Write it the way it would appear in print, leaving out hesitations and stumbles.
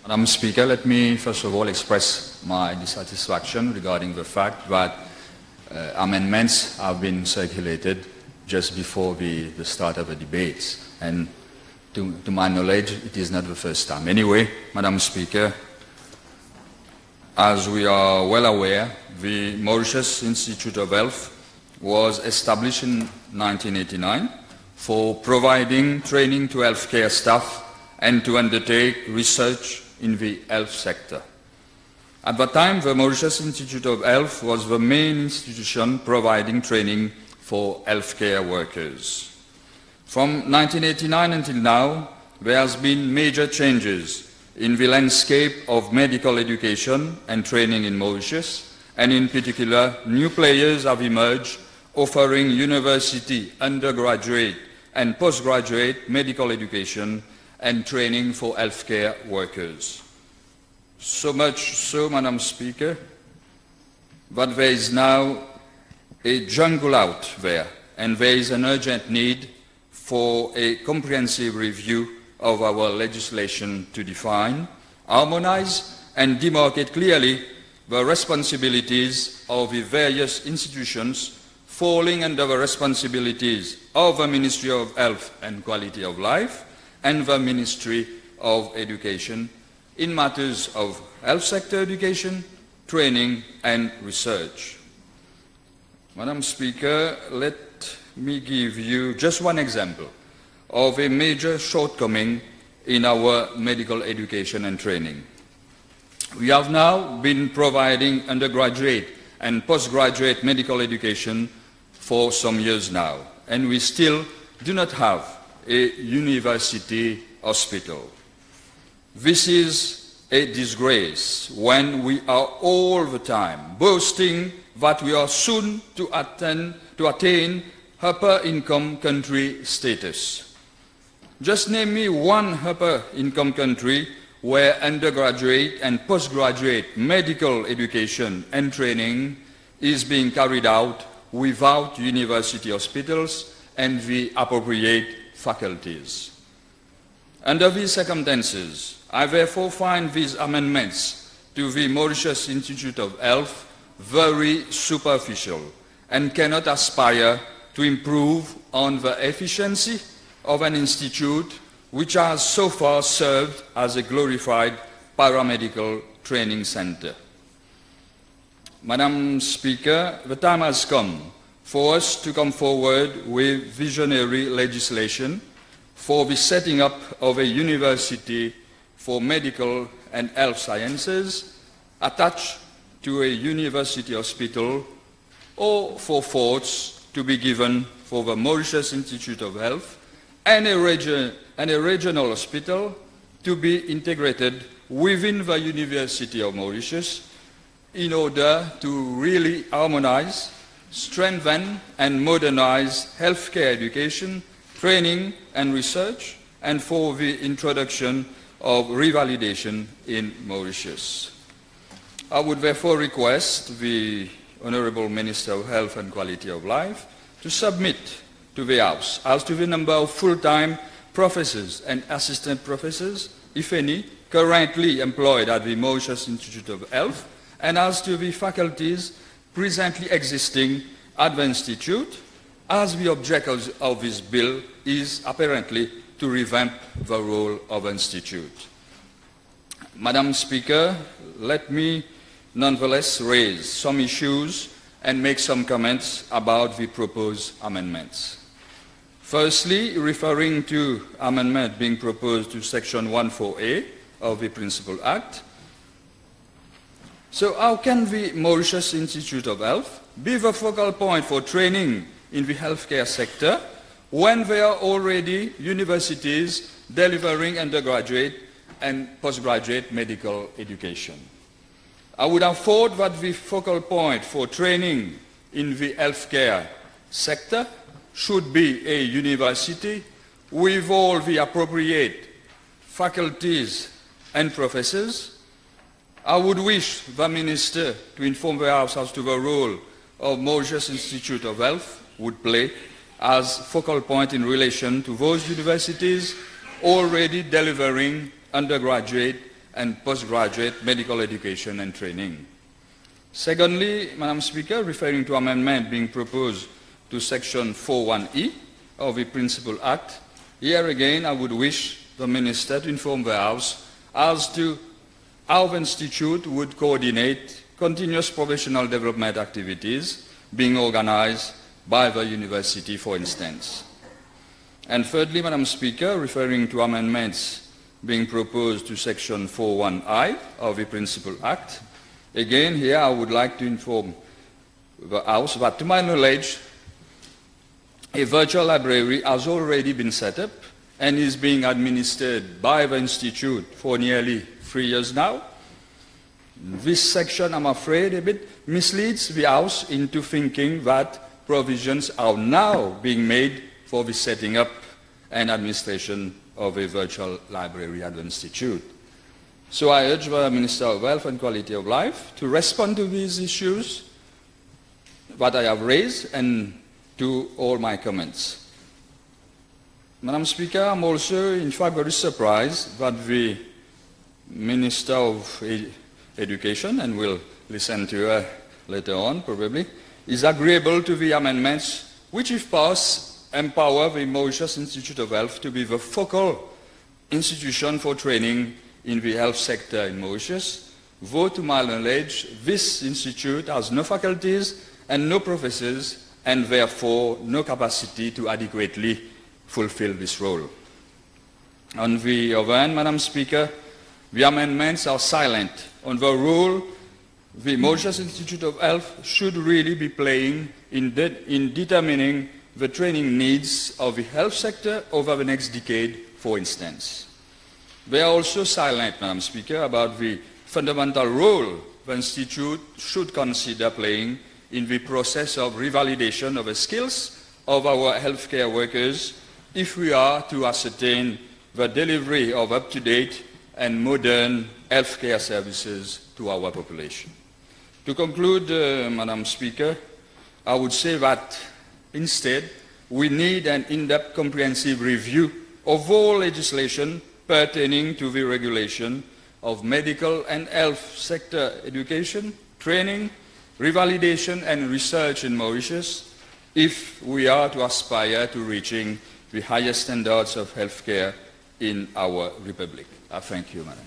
Madam Speaker, let me first of all express my dissatisfaction regarding the fact that amendments have been circulated just before the start of the debates. And to my knowledge, it is not the first time. Anyway, Madam Speaker, as we are well aware, the Mauritius Institute of Health was established in 1989 for providing training to healthcare staff and to undertake research in the health sector. At that time, the Mauritius Institute of Health was the main institution providing training for healthcare workers. From 1989 until now, there has been major changes in the landscape of medical education and training in Mauritius, and in particular, new players have emerged offering university, undergraduate and postgraduate medical education and training for healthcare workers. So much so, Madam Speaker, that there is now a jungle out there, and there is an urgent need for a comprehensive review of our legislation to define, harmonize, and demarcate clearly the responsibilities of the various institutions falling under the responsibilities of the Ministry of Health and Quality of Life and the Ministry of Education in matters of health sector education, training, and research. Madam Speaker, let me give you just one example of a major shortcoming in our medical education and training. We have now been providing undergraduate and postgraduate medical education for some years now, and we still do not have a university hospital. This is a disgrace when we are all the time boasting that we are soon to attain upper income country status. Just name me one upper income country where undergraduate and postgraduate medical education and training is being carried out without university hospitals and the appropriate faculties. Under these circumstances, I therefore find these amendments to the Mauritius Institute of Health very superficial and cannot aspire to improve on the efficiency of an institute which has so far served as a glorified paramedical training center. Madam Speaker, the time has come for us to come forward with visionary legislation for the setting up of a university for medical and health sciences attached to a university hospital, or for thoughts to be given for the Mauritius Institute of Health and a regional hospital to be integrated within the University of Mauritius in order to really harmonize, strengthen and modernize healthcare education, training and research, and for the introduction of revalidation in Mauritius. I would therefore request the Honourable Minister of Health and Quality of Life to submit to the House as to the number of full-time professors and assistant professors, if any, currently employed at the Mauritius Institute of Health, and as to the faculties presently existing at the Institute, as the objective of this bill is apparently to revamp the role of the Institute. Madam Speaker, let me nonetheless raise some issues and make some comments about the proposed amendments. Firstly, referring to amendment being proposed to Section 14A of the Principal Act. So how can the Mauritius Institute of Health be the focal point for training in the healthcare sector when there are already universities delivering undergraduate and postgraduate medical education? I would have thought that the focal point for training in the healthcare sector should be a university with all the appropriate faculties and professors. I would wish the Minister to inform the House as to the role of Mauritius Institute of Health would play as focal point in relation to those universities already delivering undergraduate and postgraduate medical education and training. Secondly, Madam Speaker, referring to amendment being proposed to Section 41E of the Principal Act, here again I would wish the Minister to inform the House as to how the Institute would coordinate continuous professional development activities being organized by the University, for instance. And thirdly, Madam Speaker, referring to amendments being proposed to Section 41I of the Principal Act, again here I would like to inform the House that, to my knowledge, a virtual library has already been set up and is being administered by the Institute for nearly 3 years now. This section, I'm afraid, a bit misleads the House into thinking that provisions are now being made for the setting up and administration of a virtual library at the Institute. So I urge the Minister of Health and Quality of Life to respond to these issues that I have raised and to all my comments. Madam Speaker, I'm also in fact very surprised that the Minister of Education, and we'll listen to her later on probably, is agreeable to the amendments which, if passed, empower the Mauritius Institute of Health to be the focal institution for training in the health sector in Mauritius, though to my knowledge this institute has no faculties and no professors and therefore no capacity to adequately fulfill this role. On the other hand, Madam Speaker, the amendments are silent on the role the Mauritius Institute of Health should really be playing in determining the training needs of the health sector over the next decade, for instance. They are also silent, Madam Speaker, about the fundamental role the Institute should consider playing in the process of revalidation of the skills of our healthcare workers if we are to ascertain the delivery of up-to-date and modern healthcare services to our population. To conclude, Madam Speaker, I would say that instead we need an in-depth comprehensive review of all legislation pertaining to the regulation of medical and health sector education, training, revalidation and research in Mauritius if we are to aspire to reaching the highest standards of healthcare in our Republic. I thank you, Madam.